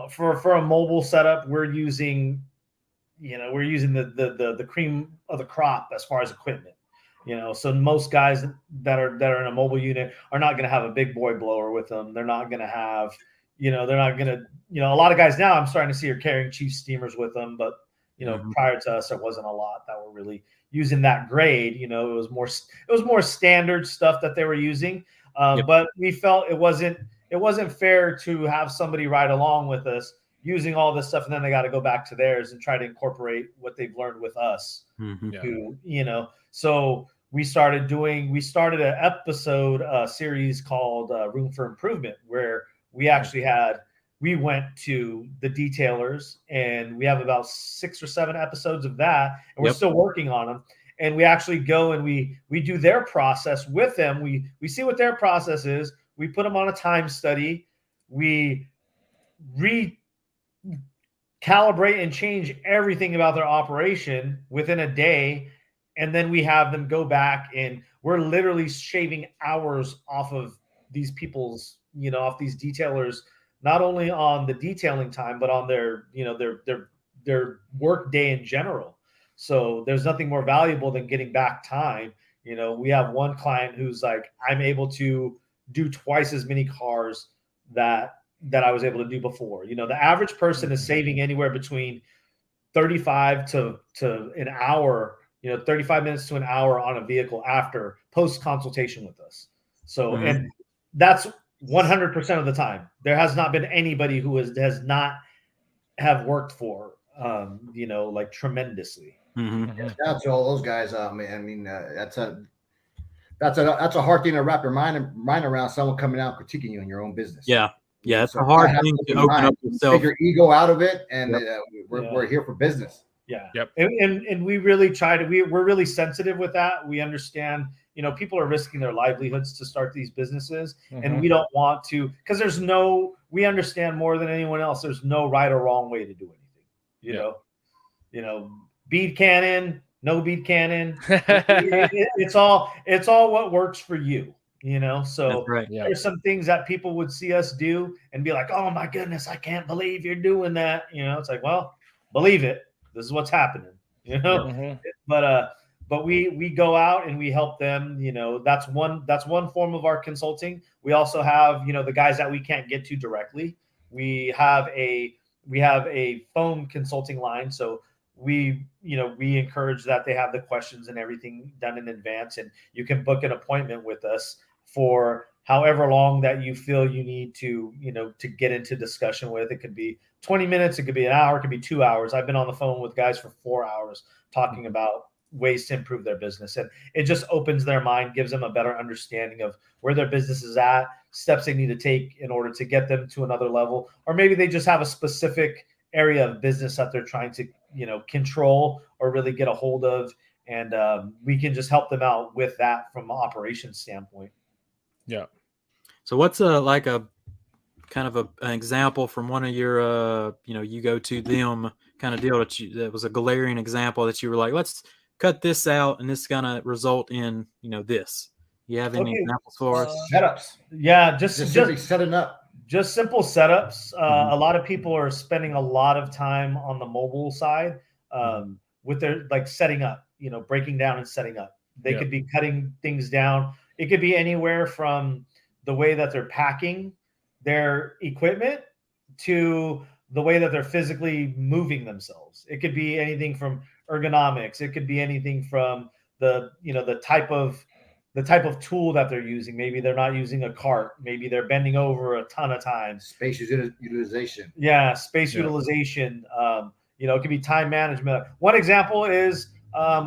for a mobile setup, we're using the cream of the crop as far as equipment. So most guys that are in a mobile unit are not going to have a big boy blower with them. They're not going to have, a lot of guys now I'm starting to see are carrying Chief steamers with them, but prior to us, there wasn't a lot that were really using that grade. It was more standard stuff that they were using. But we felt it wasn't fair to have somebody ride along with us using all this stuff, and then they got to go back to theirs and try to incorporate what they've learned with us. So we started an episode series called Room for Improvement, where we actually we went to the detailers, and we have about 6 or 7 episodes of that, and we're still working on them. And we actually go and we do their process with them. We see what their process is. We put them on a time study. We recalibrate and change everything about their operation within a day. And then we have them go back, and we're literally shaving hours off of these people's, off these detailers, not only on the detailing time, but on their work day in general. So there's nothing more valuable than getting back time. We have one client who's like, I'm able to do twice as many cars that I was able to do before. The average person is saving anywhere between 35 to an hour, 35 minutes to an hour on a vehicle after post consultation with us. So, and that's 100% of the time. There has not been anybody who has not have worked for, like tremendously. Shout out to all those guys. That's a hard thing to wrap your mind around. Someone coming out and critiquing you in your own business. Yeah, it's a hard thing to open up yourself. Take your ego out of it, and we're here for business. Yeah. Yep. And we really try to. We're really sensitive with that. We understand. People are risking their livelihoods to start these businesses, and we don't want to, because we understand more than anyone else. There's no right or wrong way to do anything. Bead cannon, no bead cannon. It's all what works for you. So there's some things that people would see us do and be like, oh my goodness, I can't believe you're doing that. It's like, well, believe it. This is what's happening. But we go out and we help them. That's one form of our consulting. We also have, the guys that we can't get to directly. We have a phone consulting line. So we encourage that they have the questions and everything done in advance, and you can book an appointment with us for however long that you feel you need to get into discussion with. It could be 20 minutes, it could be an hour, it could be 2 hours. I've been on the phone with guys for 4 hours talking about ways to improve their business, and it just opens their mind, gives them a better understanding of where their business is at, steps they need to take in order to get them to another level, or maybe they just have a specific area of business that they're trying to control or really get a hold of, and we can just help them out with that from an operations standpoint. Yeah. So what's a kind of an example from one of your you go to them kind of deal that was a glaring example that you were like, let's cut this out and this is gonna result in this? You have any examples for us? Setups. Yeah, just setting up. Just simple setups. A lot of people are spending a lot of time on the mobile side with their setting up, breaking down and setting up. They could be cutting things down. It could be anywhere from the way that they're packing their equipment to the way that they're physically moving themselves. It could be anything from ergonomics. It could be anything from the type of tool that they're using. Maybe they're not using a cart. Maybe they're bending over a ton of times. Space utilization. Yeah, space utilization. It could be time management. One example is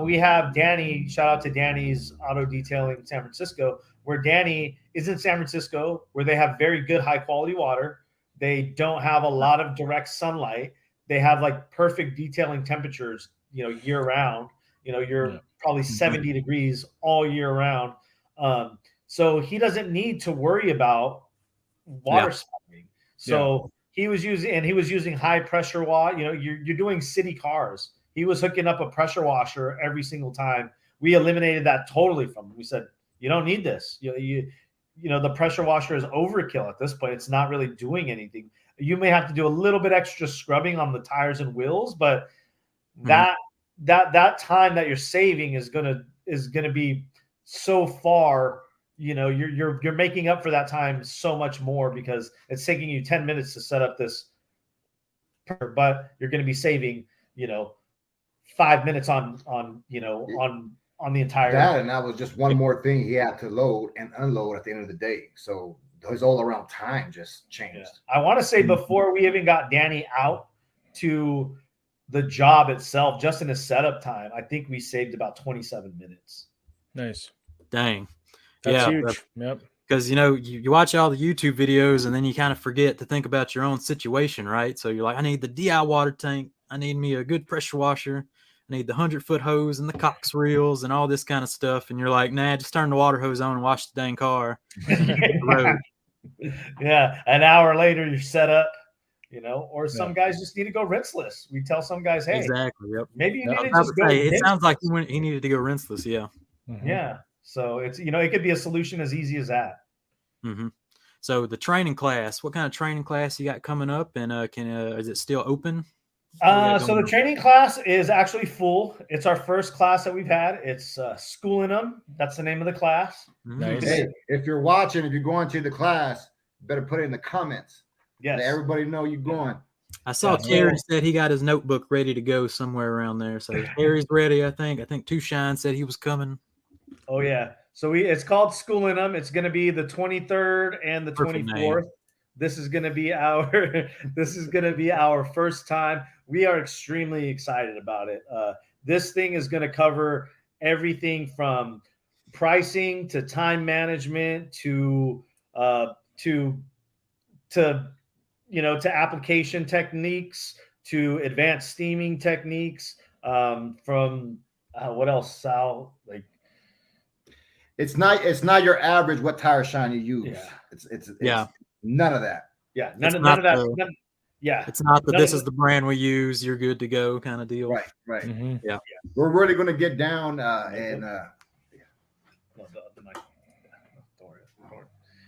we have Danny. Shout out to Danny's Auto Detailing in San Francisco, where Danny is in San Francisco, where they have very good high quality water. They don't have a lot of direct sunlight. They have perfect detailing temperatures, year round. You're probably 70 degrees all year round. So he doesn't need to worry about water spouting. So he was using high pressure water. You're doing city cars. He was hooking up a pressure washer every single time. We eliminated that totally from him. We said, you don't need this. The pressure washer is overkill at this point. It's not really doing anything. You may have to do a little bit extra scrubbing on the tires and wheels, but Mhm. that time that you're saving is gonna be so far. You're making up for that time so much more because it's taking you 10 minutes to set up this, but you're going to be saving 5 minutes on the entire. That was just one more thing he had to load and unload at the end of the day. So his all around time just changed. Yeah. I want to say before we even got Danny out to the job itself, just in his setup time, I think we saved about 27 minutes. Nice. Dang. That's huge. Yep. Because, you watch all the YouTube videos and then you kind of forget to think about your own situation, right? So you're like, I need the DI water tank. I need me a good pressure washer. I need the 100-foot hose and the Cox reels and all this kind of stuff. And you're like, nah, just turn the water hose on and wash the dang car. Yeah. An hour later, you're set up, or some guys just need to go rinseless. We tell some guys, hey, exactly. Yep. Maybe you need to just go. It sounds like he needed to go rinseless. Yeah. Mm-hmm. Yeah. So it's, it could be a solution as easy as that. Mm-hmm. So the training class, what kind of training class you got coming up, and is it still open? So the training class is actually full. It's our first class that we've had. It's Schooling Them. That's the name of the class. Nice. Hey, if you're watching, if you're going to the class, you better put it in the comments. Yes. Let everybody know you're going. I saw Terry said he got his notebook ready to go somewhere around there. So Terry's ready, I think. I think Two Shine said he was coming. Oh yeah. So it's called Schooling Them. It's going to be the 23rd and the 24th. This is going to be our first time. We are extremely excited about it. This thing is going to cover everything from pricing to time management to application techniques to advanced steaming techniques. From what else, Sal? Like, it's not your average what tire shine you use. Yeah. It's yeah. None of that. Yeah, none of that. It's not that this is the brand we use. You're good to go kind of deal. Right. Mm-hmm. Yeah. We're really going to get down and.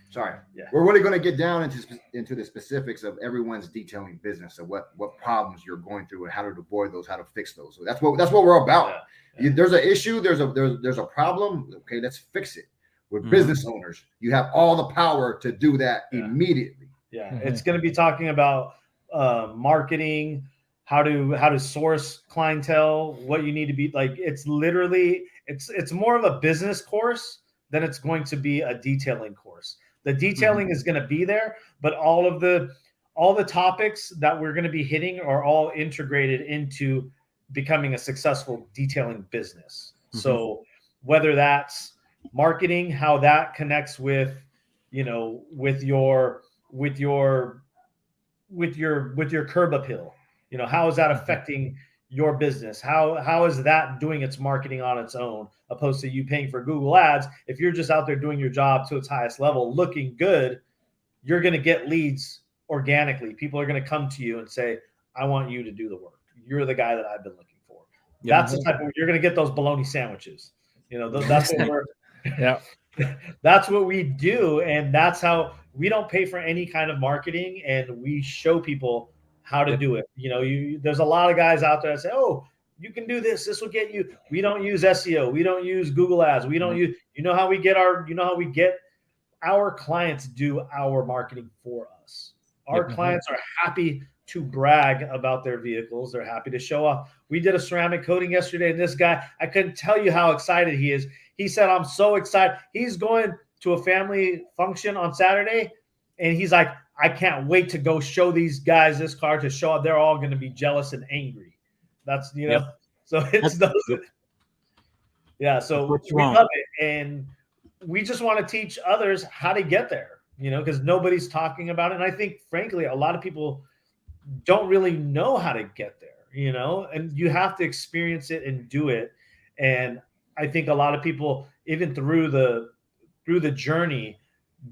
Sorry. Yeah. We're really going to get down into the specifics of everyone's detailing business of what problems you're going through and how to avoid those, how to fix those. So that's what we're about. Yeah. There's an issue. There's a problem. Okay, let's fix it. With business owners, you have all the power to do that immediately. Yeah, it's going to be talking about marketing, how to source clientele, what you need to be like. It's literally it's more of a business course than it's going to be a detailing course. The detailing is going to be there, but all the topics that we're going to be hitting are all integrated into becoming a successful detailing business. So whether that's marketing, how that connects with your curb appeal, how is that affecting your business? How is that doing its marketing on its own, opposed to you paying for Google ads? If you're just out there doing your job to its highest level, looking good, you're going to get leads organically. People are going to come to you and say, I want you to do the work. You're the guy that I've been looking for. Yeah. That's the type of, you're going to get those bologna sandwiches. That's what we're, that's what we do. And that's how we don't pay for any kind of marketing, and we show people how to do it. There's a lot of guys out there that say, oh, you can do this. This will get you. We don't use SEO. We don't use Google ads. We don't use, how we get our clients do our marketing for us. Our clients are happy to brag about their vehicles. They're happy to show off. We did a ceramic coating yesterday, and this guy, I couldn't tell you how excited he is. He said, I'm so excited. He's going to a family function on Saturday, and he's like, I can't wait to go show these guys this car to show up. They're all going to be jealous and angry. That's, so it's those. Yeah. So we love it. And we just want to teach others how to get there, because nobody's talking about it. And I think, frankly, a lot of people don't really know how to get there, and you have to experience it and do it. And I think a lot of people, even through the journey,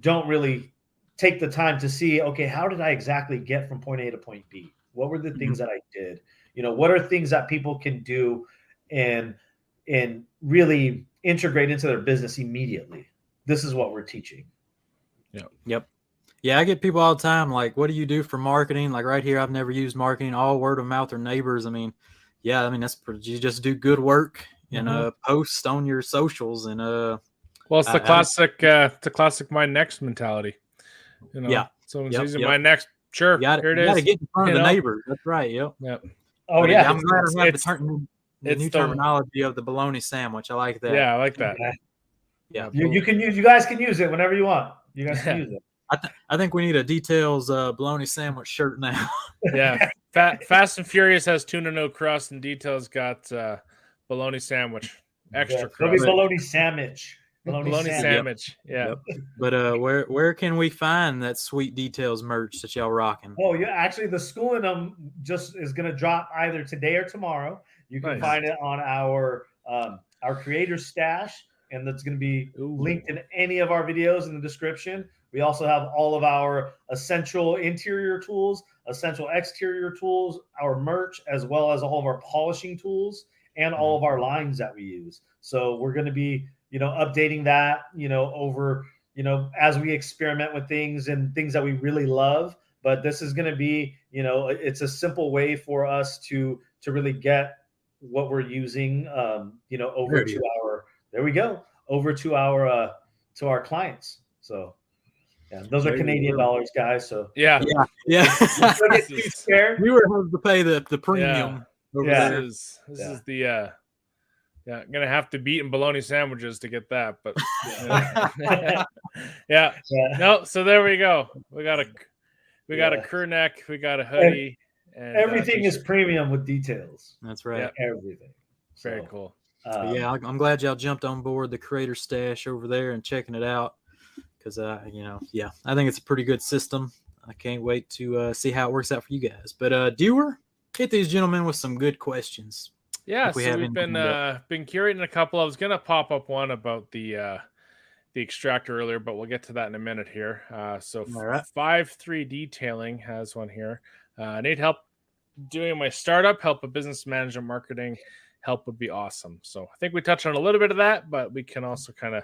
don't really take the time to see, okay, how did I exactly get from point A to point B? What were the things that I did? What are things that people can do and really integrate into their business immediately? This is what we're teaching. Yep. Yeah, I get people all the time like, what do you do for marketing? Like right here, I've never used marketing, all word of mouth or neighbors. I mean, yeah, I mean, you just do good work and post on your socials and well, it's the classic my next mentality. Yeah. Someone's using my next. Sure, here it is. You got to get in front of the neighbors. That's right. Yep. Oh, but yeah. I'm glad I have the new terminology of the bologna sandwich. I like that. Yeah, I like that. Yeah. You guys can use it whenever you want. You guys can use it. I think we need a Details bologna sandwich shirt now. Yeah. Fast and Furious has tuna no crust, and Details got bologna sandwich. Extra crust. It'll be bologna sandwich. Bologna sandwich. Yeah. Yep. But where can we find that sweet Details merch that y'all rocking? Oh, yeah. Actually, the Schooling Them just is going to drop either today or tomorrow. You can find it on our creator stash, and that's going to be linked in any of our videos in the description. We also have all of our essential interior tools, essential exterior tools, our merch, as well as all of our polishing tools and all of our lines that we use. So we're going to be, updating that, over, as we experiment with things and things that we really love. But this is going to be, it's a simple way for us to really get what we're using, over to our clients. So. Yeah, those are Canadian dollars, guys. So yeah. We were having to pay the premium. This is the I'm gonna have to beat in bologna sandwiches to get that, but yeah. No, so there we go. We got a crew neck, we got a hoodie, and everything is premium with Details. That's right. Yeah, everything. Very cool. I'm glad y'all jumped on board the creator stash over there and checking it out. Because, I think it's a pretty good system. I can't wait to see how it works out for you guys. But, Dewar, hit these gentlemen with some good questions. Yeah, we've been curating a couple. I was going to pop up one about the extractor earlier, but we'll get to that in a minute here. So 5-3 Detailing has one here. I need help doing my startup, help with business management, marketing. Help would be awesome. So I think we touched on a little bit of that, but we can also kind of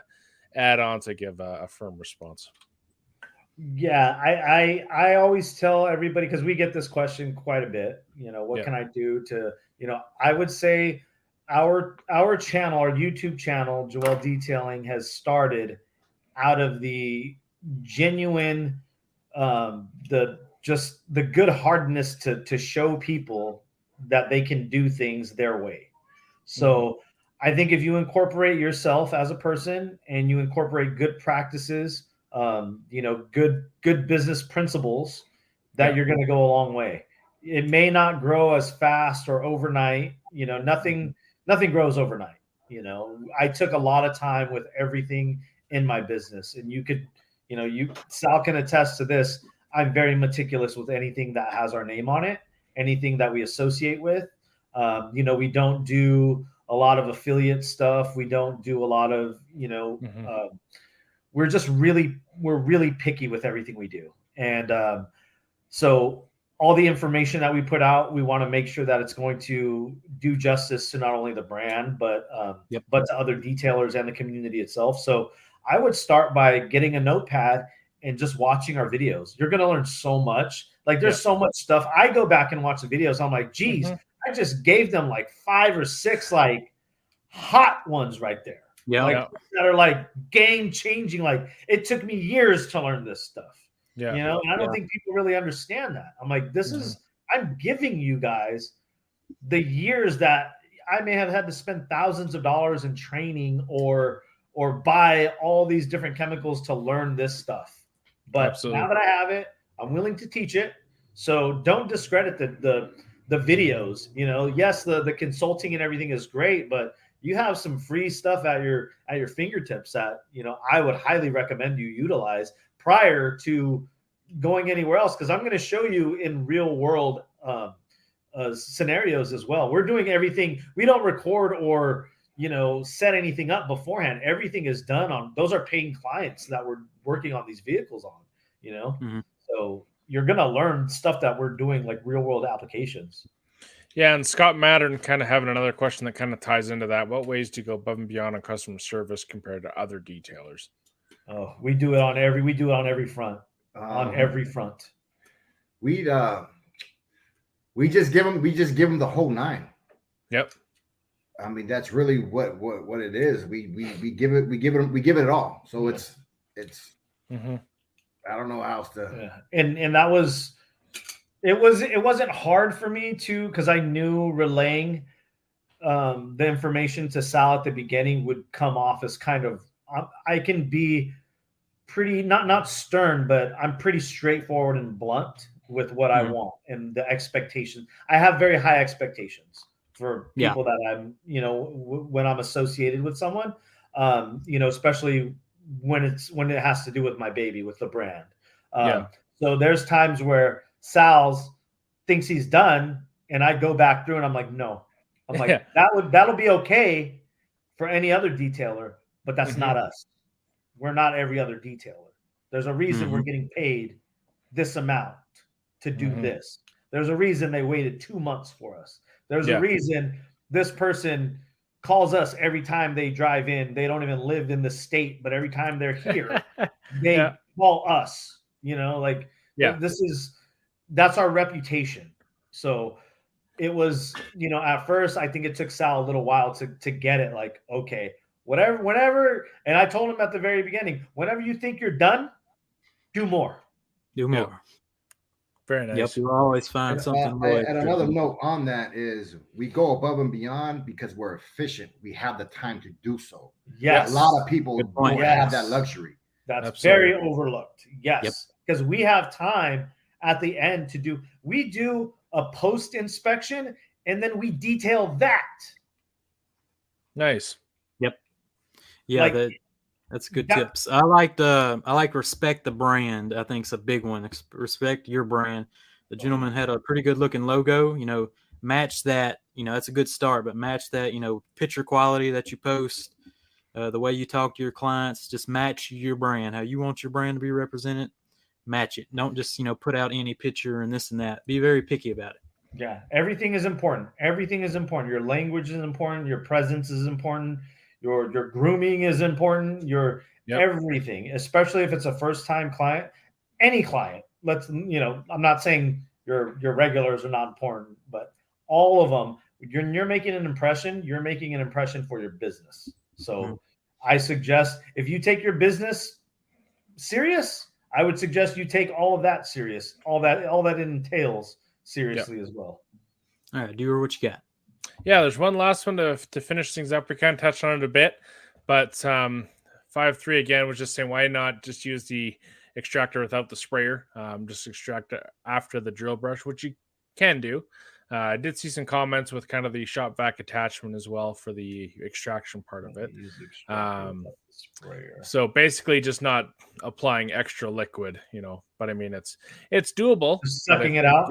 add on to give a firm response. Yeah, I always tell everybody, because we get this question quite a bit, what can I do to, I would say our channel, our YouTube channel, Joel Detailing, has started out of the genuine, the good hardness to show people that they can do things their way. So I think if you incorporate yourself as a person and you incorporate good practices, good business principles, that you're going to go a long way. It may not grow as fast or overnight. Nothing grows overnight. I took a lot of time with everything in my business, and Sal can attest to this. I'm very meticulous with anything that has our name on it, anything that we associate with. We don't do a lot of affiliate stuff. We don't do a lot of, we're really picky with everything we do. And so all the information that we put out, we want to make sure that it's going to do justice to not only the brand, but to other detailers and the community itself. So I would start by getting a notepad and just watching our videos. You're going to learn so much. Like there's so much stuff. I go back and watch the videos. I'm like, geez, I just gave them like 5 or 6 like hot ones right there. That are like game changing. Like it took me years to learn this stuff. And I don't think people really understand that. I'm like, I'm giving you guys the years that I may have had to spend thousands of dollars in training or buy all these different chemicals to learn this stuff. But now that I have it, I'm willing to teach it. So don't discredit the videos. Yes, the consulting and everything is great, but you have some free stuff at your fingertips that I would highly recommend you utilize prior to going anywhere else, because I'm going to show you in real world scenarios as well. We're doing everything. We don't record or set anything up beforehand. Everything is done on. Those are paying clients that we're working on these vehicles on. So you're going to learn stuff that we're doing, like real world applications. Yeah, and Scott Mattern kind of having another question that kind of ties into that. What ways do you go above and beyond on customer service compared to other detailers? Oh, we do it on every front. on every front. We just give them the whole 9. Yep. I mean, that's really what it is. We give it all. So it's Mm-hmm. I don't know how else to. Yeah. And that was it wasn't hard for me to, because I knew relaying the information to Sal at the beginning would come off as kind of, I can be pretty not stern, but I'm pretty straightforward and blunt with what I want and the expectations. I have very high expectations for people that I'm, when I'm associated with someone, especially when it has to do with my baby, with the brand. So there's times where Sal's thinks he's done, and I go back through and I'm like, no. I'm like, that'll be okay for any other detailer, but that's not us. We're not every other detailer. There's a reason we're getting paid this amount to do this. There's a reason they waited 2 months for us. There's a reason this person calls us every time they drive in. They don't even live in the state, but every time they're here, they call us. That's our reputation. So it was, at first, I think it took Sal a little while to get it. Like, okay, whenever, and I told him at the very beginning, whenever you think you're done, do more. Do more. Very nice. Yep, you'll always find something. And another note on that is we go above and beyond because we're efficient. We have the time to do so. Yes. A lot of people don't have that luxury. That's Absolutely. very overlooked. Yes. Because we have time at the end to do. We do a post inspection and then we detail that. Nice. Yep. Yeah, that's good tips. I like respect the brand. I think it's a big one. Respect your brand. The gentleman had a pretty good looking logo. Match that. That's a good start. But match that. Picture quality that you post, the way you talk to your clients. Just match your brand. How you want your brand to be represented. Match it. Don't just put out any picture and this and that. Be very picky about it. Yeah, everything is important. Everything is important. Your language is important. Your presence is important. Your grooming is important. Your everything, especially if it's a first-time client, any client. I'm not saying your regulars are not important, but all of them. You're making an impression. You're making an impression for your business. So I suggest if you take your business serious, I would suggest you take all of that serious. All that entails seriously as well. All right, Dewar, what you got? Yeah, there's one last one to finish things up. We kind of touched on it a bit, but 5.3 again was just saying, why not just use the extractor without the sprayer? Just extract it after the drill brush, which you can do. I did see some comments with kind of the shop vac attachment as well for the extraction part of it. So basically just not applying extra liquid, but I mean, it's doable. Just sucking it out.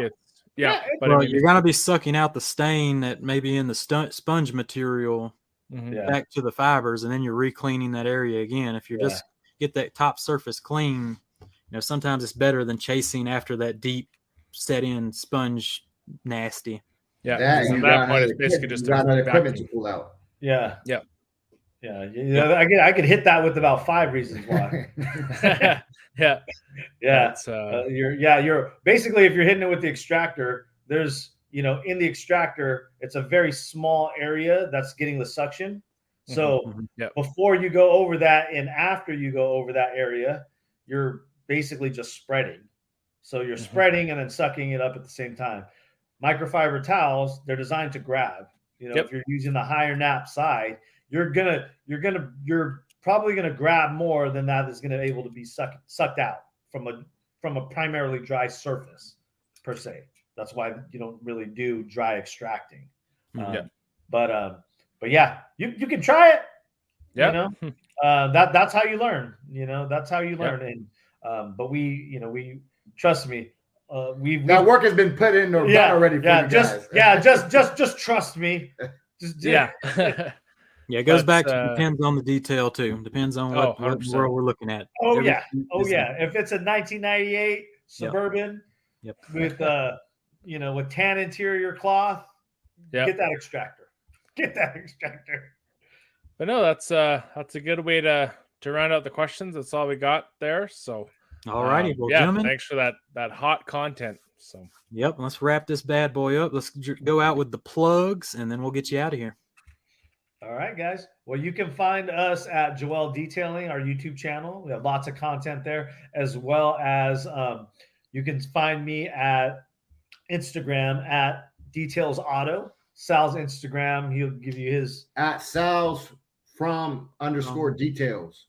But you're going to be sucking out the stain that may be in the sponge material back to the fibers, and then you're re-cleaning that area again. If you just get that top surface clean, sometimes it's better than chasing after that deep set-in sponge nasty. Yeah, at that point, it's basically just equipment to pull out. Yeah. I could hit that with about 5 reasons why. You're basically, if you're hitting it with the extractor, there's in the extractor, it's a very small area that's getting the suction. So before you go over that and after you go over that area, you're basically just spreading. So you're spreading and then sucking it up at the same time. Microfiber towels, they're designed to grab. If you're using the higher nap side, you're probably gonna grab more than that is gonna able to be sucked out from a primarily dry surface per se. That's why you don't really do dry extracting. But yeah, you can try it. That's how you learn. That's how you learn. And but we trust me. That work has been put in or done already for you guys. Just trust me. It goes back to depends on the detail too. Depends on what world we're looking at. If it's a 1998 Suburban with with tan interior cloth, get that extractor. But no, that's a good way to round out the questions. That's all we got there. So All righty. Well, yeah, gentlemen. thanks for that hot content. So, yep. Let's wrap this bad boy up. Let's go out with the plugs, and then we'll get you out of here. All right, guys. Well, you can find us at Joel Detailing, our YouTube channel. We have lots of content there, as well as you can find me at Instagram at Details Auto. Sal's Instagram, he'll give you his at Sal's from _ details.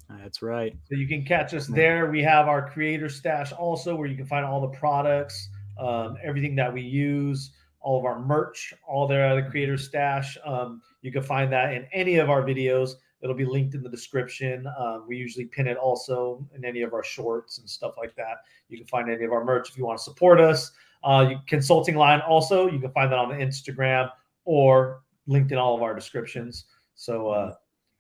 That's right. So you can catch us there. We have our creator stash also, where you can find all the products, everything that we use, all of our merch, all there at the creator stash. You can find that in any of our videos. It'll be linked in the description. We usually pin it also in any of our shorts and stuff like that. You can find any of our merch if you want to support us. Consulting line also, you can find that on the Instagram or linked in all of our descriptions. So,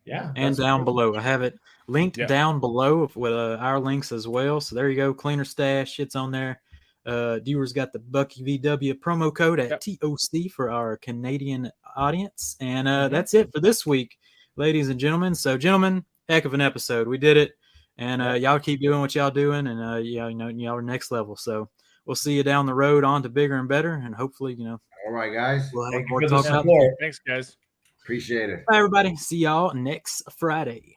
yeah. And down below. I have it linked down below with our links as well. So there you go. Cleaner Stash. It's on there. Viewers got the Bucky VW promo code at TOC for our Canadian audience. And that's it for this week, ladies and gentlemen. So, gentlemen, heck of an episode. We did it. And y'all keep doing what y'all doing. And, y'all are next level. So we'll see you down the road on to bigger and better. And hopefully, All right, guys. We'll have more talk about. Thanks, guys. Appreciate it. Bye, everybody. See y'all next Friday.